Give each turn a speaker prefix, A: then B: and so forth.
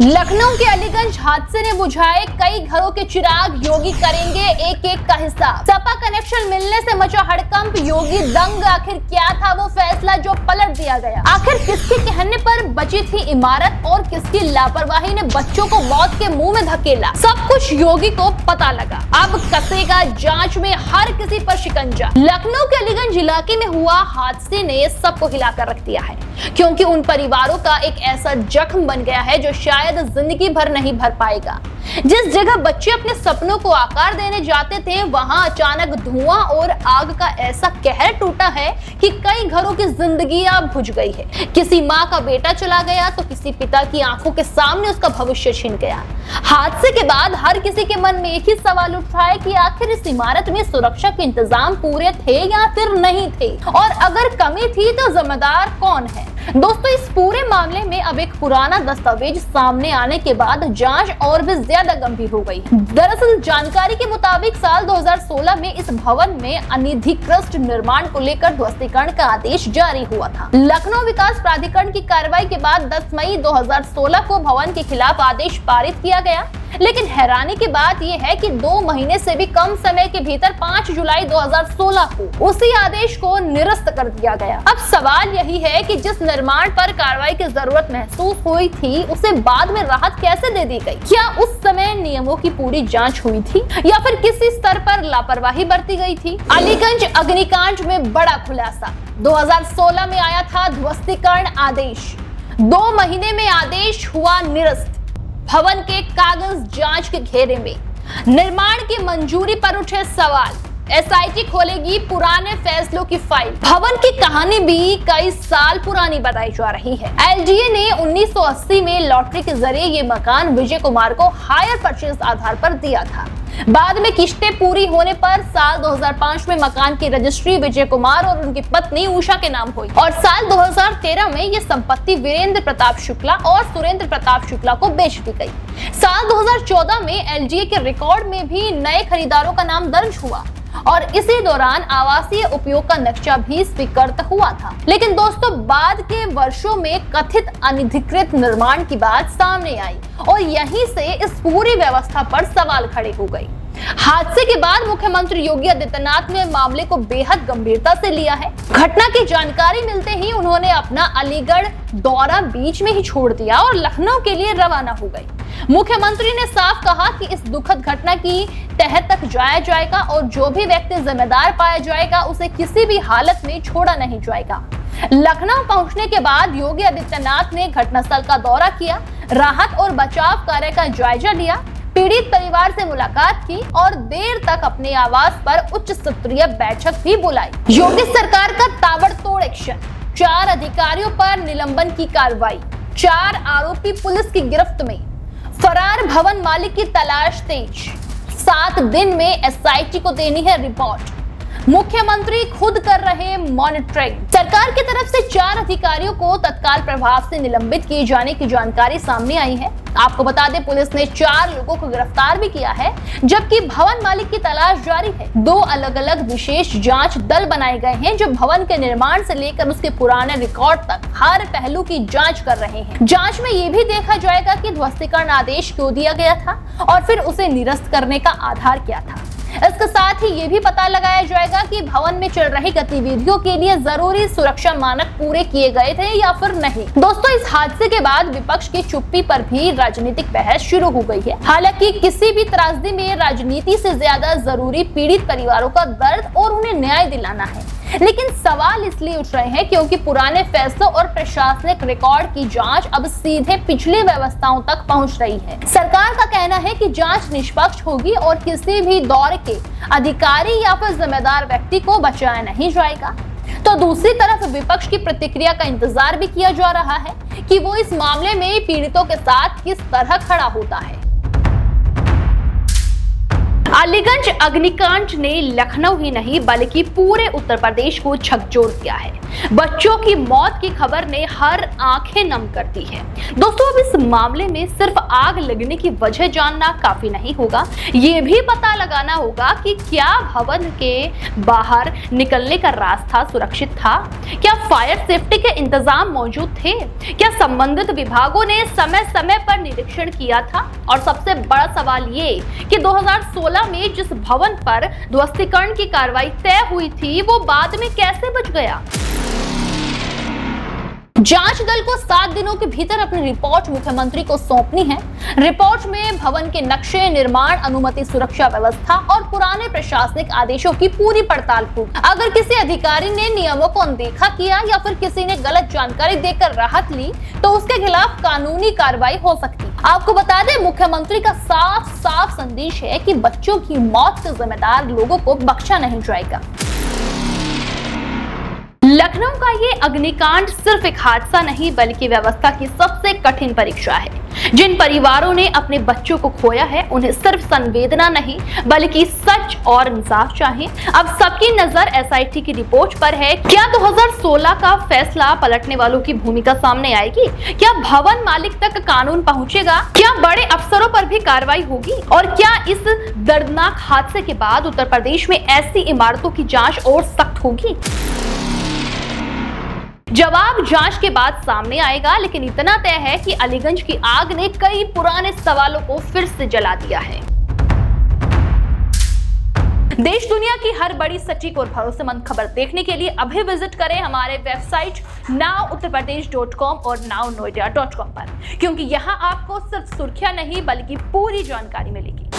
A: लखनऊ के अलीगंज हादसे ने बुझाए कई घरों के चिराग, योगी करेंगे एक एक का हिसाब। सपा कनेक्शन मिलने से मचा हड़कंप, योगी दंग। आखिर क्या था वो फैसला जो पलट दिया गया? आखिर किसके कहने पर बची थी इमारत और किसकी लापरवाही ने बच्चों को मौत के मुंह में धकेला? सब कुछ योगी को पता लगा। अब कसेगा जांच में हर किसी पर शिकंजा। लखनऊ के अलीगंज इलाके में हुआ हादसे ने सबको हिलाकर रख दिया है, क्योंकि उन परिवारों का एक ऐसा जख्म बन गया है जो शायद जिंदगी भर नहीं भर पाएगा। जिस जगह बच्चे अपने सपनों को आकार देने जाते थे, वहां अचानक धुआं और आग का ऐसा कहर टूटा है कि कई घरों की जिंदगी अब बुझ गई है। किसी माँ का बेटा चला गया तो किसी पिता की आंखों के सामने उसका भविष्य छिन गया। हादसे के बाद हर किसी के मन में एक ही सवाल उठा है कि आखिर इस इमारत में सुरक्षा के इंतजाम पूरे थे या फिर नहीं थे, और अगर कमी थी तो जिम्मेदार कौन है? दोस्तों, इस पूरे मामले में अब एक पुराना दस्तावेज सामने आने के बाद जांच और भी ज्यादा गंभीर हो गई। दरअसल जानकारी के मुताबिक साल 2016 में इस भवन में अनधिकृत निर्माण को लेकर ध्वस्तीकरण का आदेश जारी हुआ था। लखनऊ विकास प्राधिकरण की कार्रवाई के बाद 10 मई 2016 को भवन के खिलाफ आदेश पारित किया गया। लेकिन हैरानी की बात यह है कि 2 महीने से भी कम समय के भीतर 5 जुलाई 2016 को उसी आदेश को निरस्त कर दिया गया। अब सवाल यही है कि जिस निर्माण पर कार्रवाई की जरूरत महसूस हुई थी, उसे बाद में राहत कैसे दे दी गई? क्या उस समय नियमों की पूरी जांच हुई थी या फिर किसी स्तर पर लापरवाही बरती गई थी? अलीगंज अग्निकांड में बड़ा खुलासा। 2016 में आया था ध्वस्तीकरण आदेश, 2 महीने में आदेश हुआ निरस्त। भवन के कागज जांच के घेरे में। निर्माण की मंजूरी पर उठे सवाल। एसआईटी खोलेगी पुराने फैसलों की फाइल। भवन की कहानी भी कई साल पुरानी बताई जा रही है। एलजीए ने 1980 में लॉटरी के जरिए ये मकान विजय कुमार को हायर परचेज आधार पर दिया था। बाद में किस्तें पूरी होने पर साल 2005 में मकान की रजिस्ट्री विजय कुमार और उनकी पत्नी उषा के नाम हुई, और साल 2013 में ये संपत्ति वीरेंद्र प्रताप शुक्ला और सुरेंद्र प्रताप शुक्ला को बेच दी गई। साल 2014 में एलजीए के रिकॉर्ड में भी नए खरीदारों का नाम दर्ज हुआ और इसी दौरान आवासीय उपयोग का नक्शा भी स्वीकृत हुआ था। लेकिन दोस्तों, बाद के वर्षों में कथित अनधिकृत निर्माण की बात सामने आई और यहीं से इस पूरी व्यवस्था पर सवाल खड़े हो गए। हादसे के बाद मुख्यमंत्री योगी आदित्यनाथ ने मामले को बेहद गंभीरता से लिया है। घटना की जानकारी मिलते ही उन्होंने अपना अलीगढ़ दौरा बीच में ही छोड़ दिया और लखनऊ के लिए रवाना हो गए। मुख्यमंत्री ने साफ कहा कि इस दुखद घटना की तह तक जाया जाएगा और जो भी व्यक्ति जिम्मेदार पाया जाएगा उसे किसी भी हालत में छोड़ा नहीं जाएगा। लखनऊ पहुंचने के बाद योगी आदित्यनाथ ने घटनास्थल का दौरा किया, राहत और बचाव कार्य का जायजा लिया, पीड़ित परिवार से मुलाकात की और देर तक अपने आवास पर उच्च स्तरीय बैठक भी बुलाई। योगी सरकार का ताबड़तोड़ एक्शन। 4 अधिकारियों पर निलंबन की कार्रवाई। 4 आरोपी पुलिस की गिरफ्त में। फरार भवन मालिक की तलाश तेज। 7 दिन में एसआईटी को देनी है रिपोर्ट। मुख्यमंत्री खुद कर रहे मॉनिटरिंग। सरकार की तरफ से 4 अधिकारियों को तत्काल प्रभाव से निलंबित किए जाने की जानकारी सामने आई है। आपको बता दें, पुलिस ने 4 लोगों को गिरफ्तार भी किया है, जबकि भवन मालिक की तलाश जारी है। 2 अलग अलग विशेष जांच दल बनाए गए हैं जो भवन के निर्माण से लेकर उसके पुराने रिकॉर्ड तक हर पहलू की जांच कर रहे हैं। जांच में ये भी देखा जाएगा कि ध्वस्तीकरण आदेश क्यों दिया गया था और फिर उसे निरस्त करने का आधार क्या था। इसके साथ ही ये भी पता लगाया जाएगा कि भवन में चल रही गतिविधियों के लिए जरूरी सुरक्षा मानक पूरे किए गए थे या फिर नहीं। दोस्तों, इस हादसे के बाद विपक्ष की चुप्पी पर भी राजनीतिक बहस शुरू हो गई है। हालांकि किसी भी त्रासदी में राजनीति से ज्यादा जरूरी पीड़ित परिवारों का दर्द और उन्हें न्याय दिलाना है। लेकिन सवाल इसलिए उठ रहे हैं क्योंकि पुराने फैसलों और प्रशासनिक रिकॉर्ड की जांच अब सीधे पिछली व्यवस्थाओं तक पहुंच रही है। सरकार का कहना है कि जांच निष्पक्ष होगी और किसी भी दौर के अधिकारी या फिर जिम्मेदार व्यक्ति को बचाया नहीं जाएगा। तो दूसरी तरफ विपक्ष की प्रतिक्रिया का इंतजार भी किया जा रहा है कि वो इस मामले में पीड़ितों के साथ किस तरह खड़ा होता है। अलीगंज अग्निकांड ने लखनऊ ही नहीं बल्कि पूरे उत्तर प्रदेश को झकझोर दिया है। बच्चों की मौत की खबर ने हर आंखें नम कर दी है। दोस्तों, अब इस मामले में सिर्फ आग लगने की वजह जानना काफी नहीं होगा, ये भी पता लगाना होगा कि क्या भवन के बाहर निकलने का रास्ता सुरक्षित था, क्या फायर सेफ्टी के इंतजाम मौजूद थे, क्या संबंधित विभागों ने समय समय पर निरीक्षण किया था, और सबसे बड़ा सवाल ये कि 2016 में जिस भवन पर ध्वस्तीकरण की कार्रवाई तय हुई थी वो बाद में कैसे बच गया। जांच दल को 7 दिनों के भीतर अपनी रिपोर्ट मुख्यमंत्री को सौंपनी है। रिपोर्ट में भवन के नक्शे, निर्माण अनुमति, सुरक्षा व्यवस्था और पुराने प्रशासनिक आदेशों की पूरी पड़ताल होगी। अगर किसी अधिकारी ने नियमों को अनदेखा किया या फिर किसी ने गलत जानकारी देकर राहत ली तो उसके खिलाफ कानूनी कार्रवाई हो सकती है। आपको बता दें, मुख्यमंत्री का साफ साफ संदेश है कि बच्चों की मौत के जिम्मेदार लोगों को बख्शा नहीं जाएगा। लखनऊ का ये अग्निकांड सिर्फ एक हादसा नहीं बल्कि व्यवस्था की सबसे कठिन परीक्षा है। जिन परिवारों ने अपने बच्चों को खोया है उन्हें सिर्फ संवेदना नहीं बल्कि सच और इंसाफ चाहिए। अब सबकी नजर एसआईटी की रिपोर्ट पर है। क्या 2016 का फैसला पलटने वालों की भूमिका सामने आएगी? क्या भवन मालिक तक कानून पहुंचेगा? क्या बड़े अफसरों पर भी कार्रवाई होगी? और क्या इस दर्दनाक हादसे के बाद उत्तर प्रदेश में ऐसी इमारतों की जांच और सख्त होगी? जवाब जांच के बाद सामने आएगा, लेकिन इतना तय है कि अलीगंज की आग ने कई पुराने सवालों को फिर से जला दिया है। देश दुनिया की हर बड़ी, सटीक और भरोसेमंद खबर देखने के लिए अभी विजिट करें हमारे वेबसाइट nowuttarpradesh.com और nownoida.com पर, क्योंकि यहाँ आपको सिर्फ सुर्खियां नहीं बल्कि पूरी जानकारी मिलेगी।